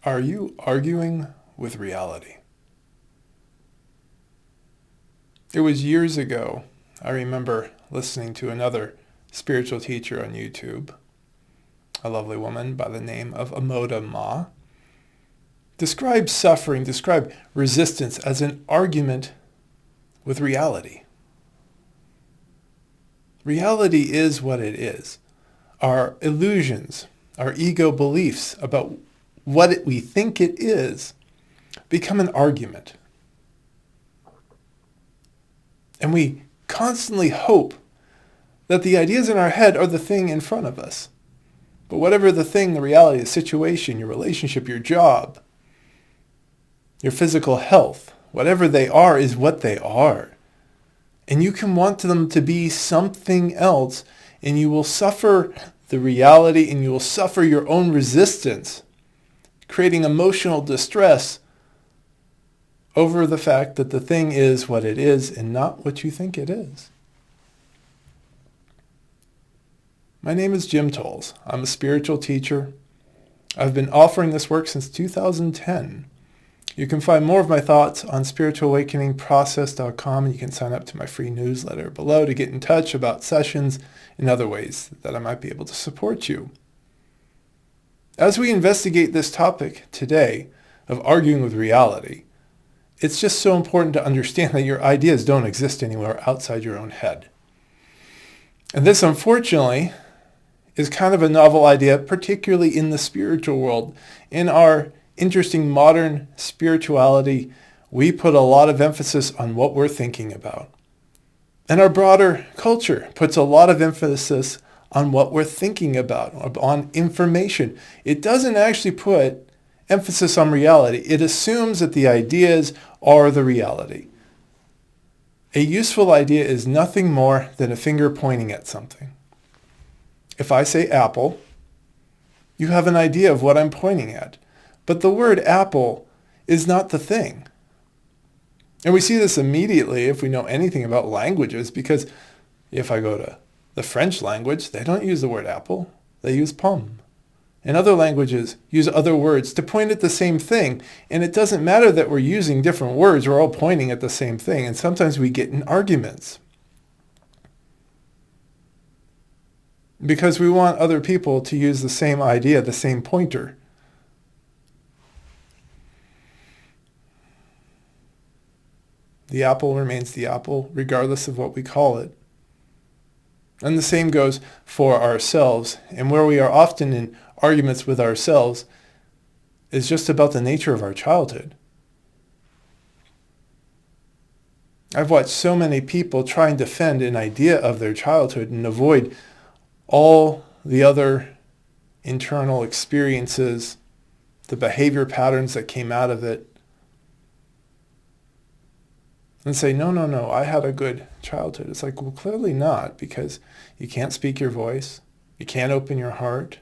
Are you arguing with reality? It was years ago. I remember listening to another spiritual teacher on YouTube, a lovely woman by the name of Amoda Ma, describe suffering, describe resistance as an argument with reality. Reality is what it is. Our illusions, our ego beliefs about what we think it is become an argument. And we constantly hope that the ideas in our head are the thing in front of us. But whatever the thing, the reality, the situation, your relationship, your job, your physical health, whatever they are is what they are. And you can want them to be something else, and you will suffer the reality and you will suffer your own resistance, creating emotional distress over the fact that the thing is what it is and not what you think it is. My name is Jim Tolles. I'm a spiritual teacher. I've been offering this work since 2010. You can find more of my thoughts on spiritualawakeningprocess.com, and you can sign up to my free newsletter below to get in touch about sessions and other ways that I might be able to support you. As we investigate this topic today of arguing with reality, it's just so important to understand that your ideas don't exist anywhere outside your own head. And this, unfortunately, is kind of a novel idea, particularly in the spiritual world. In our interesting modern spirituality, we put a lot of emphasis on what we're thinking about. And our broader culture puts a lot of emphasis on what we're thinking about, on information. It doesn't actually put emphasis on reality. It assumes that the ideas are the reality. A useful idea is nothing more than a finger pointing at something. If I say apple, you have an idea of what I'm pointing at. But the word apple is not the thing. And we see this immediately if we know anything about languages, because if I go to the French language, they don't use the word apple. They use pomme. And other languages use other words to point at the same thing. And it doesn't matter that we're using different words. We're all pointing at the same thing. And sometimes we get in arguments because we want other people to use the same idea, the same pointer. The apple remains the apple, regardless of what we call it. And the same goes for ourselves. And where we are often in arguments with ourselves is just about the nature of our childhood. I've watched so many people try and defend an idea of their childhood and avoid all the other internal experiences, the behavior patterns that came out of it, and say, no, I had a good childhood. It's like, well, clearly not, because you can't speak your voice. You can't open your heart.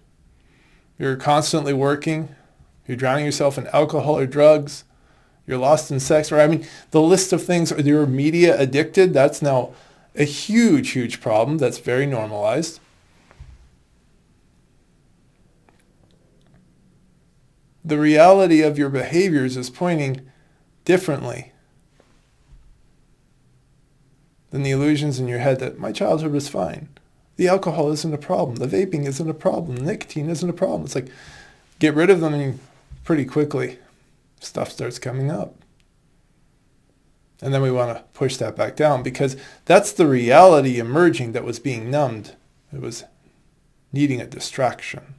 You're constantly working. You're drowning yourself in alcohol or drugs. You're lost in sex. Or the list of things. You're media addicted. That's now a huge, huge problem that's very normalized. The reality of your behaviors is pointing differently than the illusions in your head that my childhood was fine. The alcohol isn't a problem. The vaping isn't a problem. The nicotine isn't a problem. It's like, get rid of them and pretty quickly stuff starts coming up. And then we want to push that back down because that's the reality emerging that was being numbed. It was needing a distraction.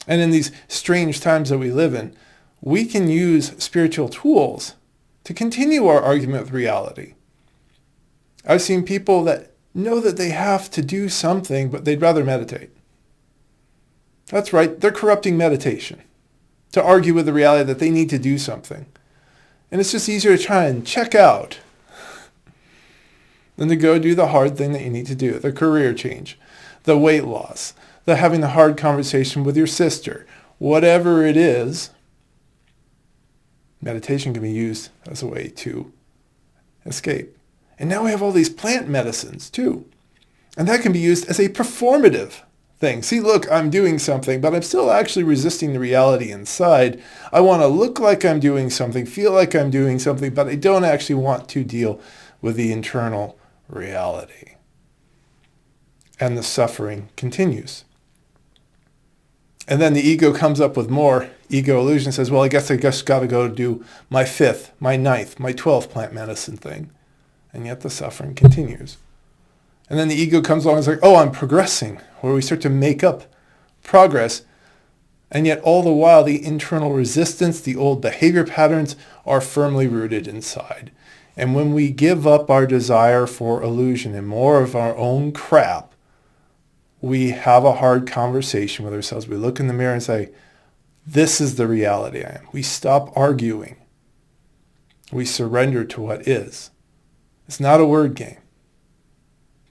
And in these strange times that we live in, we can use spiritual tools to continue our argument with reality. I've seen people that know that they have to do something, but they'd rather meditate. That's right, they're corrupting meditation to argue with the reality that they need to do something. And it's just easier to try and check out than to go do the hard thing that you need to do, the career change, the weight loss, the having the hard conversation with your sister, whatever it is. Meditation can be used as a way to escape. And now we have all these plant medicines too. And that can be used as a performative thing. See, look, I'm doing something, but I'm still actually resisting the reality inside. I want to look like I'm doing something, feel like I'm doing something, but I don't actually want to deal with the internal reality. And the suffering continues. And then the ego comes up with more ego illusion, says, well, I guess got to go do my 5th, my 9th, my 12th plant medicine thing. And yet the suffering continues. And then the ego comes along and is like, oh, I'm progressing, where we start to make up progress. And yet all the while, the internal resistance, the old behavior patterns are firmly rooted inside. And when we give up our desire for illusion and more of our own crap, we have a hard conversation with ourselves. We look in the mirror and say, this is the reality I am. We stop arguing. We surrender to what is. It's not a word game.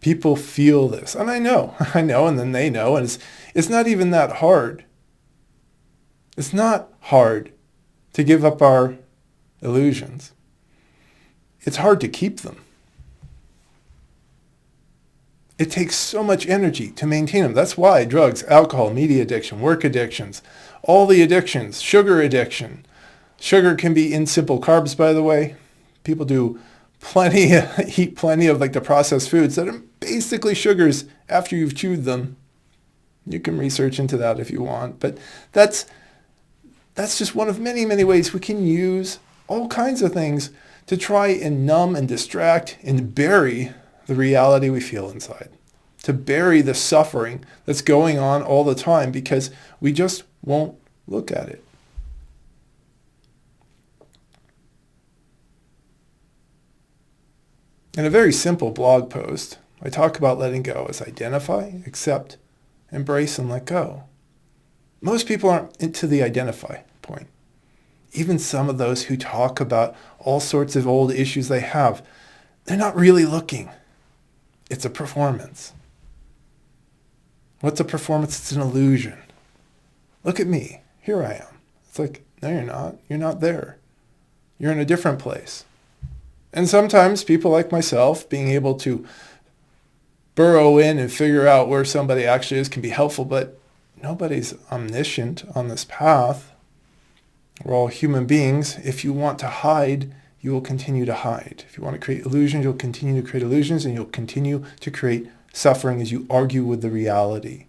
People feel this. And I know, and then they know. And it's not even that hard. It's not hard to give up our illusions. It's hard to keep them. It takes so much energy to maintain them. That's why drugs, alcohol, media addiction, work addictions, all the addictions, sugar addiction. Sugar can be in simple carbs, by the way. People eat plenty of like the processed foods that are basically sugars after you've chewed them. You can research into that if you want. But that's just one of many, many ways we can use all kinds of things to try and numb and distract and bury the reality we feel inside, to bury the suffering that's going on all the time because we just won't look at it. In a very simple blog post, I talk about letting go as identify, accept, embrace, and let go. Most people aren't into the identify point. Even some of those who talk about all sorts of old issues they have, they're not really looking. It's a performance. What's a performance? It's an illusion. Look at me. Here I am. It's like, no, you're not. You're not there. You're in a different place. And sometimes people like myself, being able to burrow in and figure out where somebody actually is can be helpful, but nobody's omniscient on this path. We're all human beings. If you want to hide, you will continue to hide. If you want to create illusions, you'll continue to create illusions, and you'll continue to create suffering as you argue with the reality.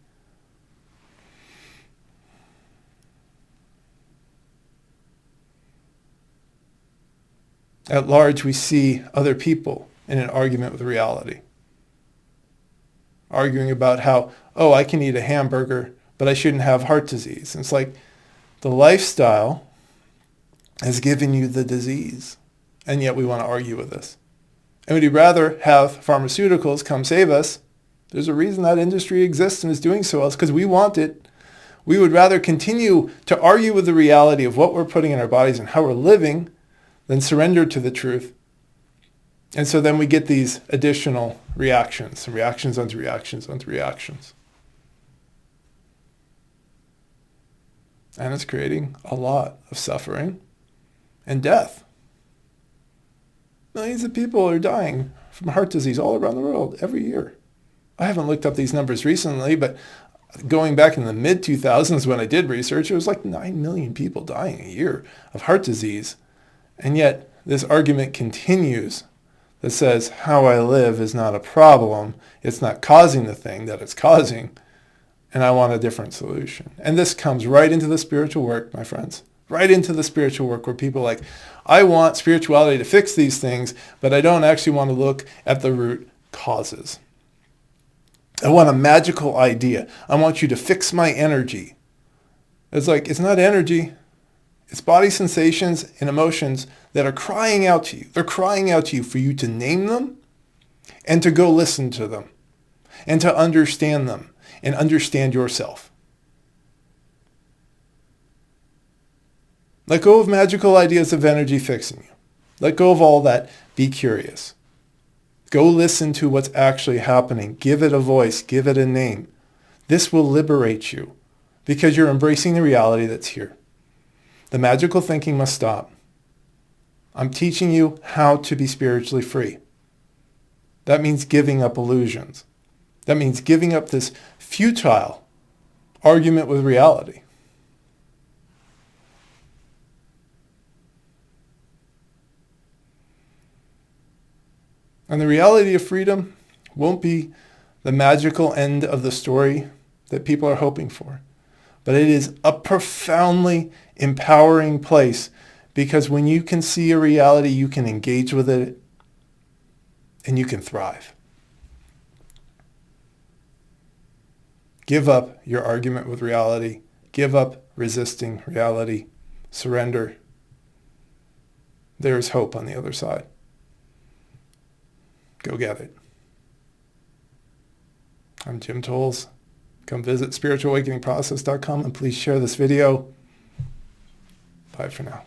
At large, we see other people in an argument with reality. Arguing about how, oh, I can eat a hamburger, but I shouldn't have heart disease. And it's like the lifestyle has given you the disease. And yet we want to argue with this. And we'd rather have pharmaceuticals come save us. There's a reason that industry exists and is doing so. It's because we want it. We would rather continue to argue with the reality of what we're putting in our bodies and how we're living than surrender to the truth. And so then we get these additional reactions, reactions onto reactions onto reactions. And it's creating a lot of suffering and death. Millions of people are dying from heart disease all around the world every year. I haven't looked up these numbers recently, but going back in the mid-2000s when I did research, it was like 9 million people dying a year of heart disease. And yet this argument continues that says how I live is not a problem. It's not causing the thing that it's causing. And I want a different solution. And this comes right into the spiritual work, my friends. Right into the spiritual work where people are like, I want spirituality to fix these things, but I don't actually want to look at the root causes. I want a magical idea. I want you to fix my energy. It's like, it's not energy. It's body sensations and emotions that are crying out to you. They're crying out to you for you to name them and to go listen to them and to understand them and understand yourself. Let go of magical ideas of energy fixing you. Let go of all that. Be curious. Go listen to what's actually happening. Give it a voice. Give it a name. This will liberate you because you're embracing the reality that's here. The magical thinking must stop. I'm teaching you how to be spiritually free. That means giving up illusions. That means giving up this futile argument with reality. And the reality of freedom won't be the magical end of the story that people are hoping for. But it is a profoundly empowering place, because when you can see a reality, you can engage with it and you can thrive. Give up your argument with reality. Give up resisting reality. Surrender. There is hope on the other side. Go get it. I'm Jim Tolles. Come visit spiritualawakeningprocess.com and please share this video. Bye for now.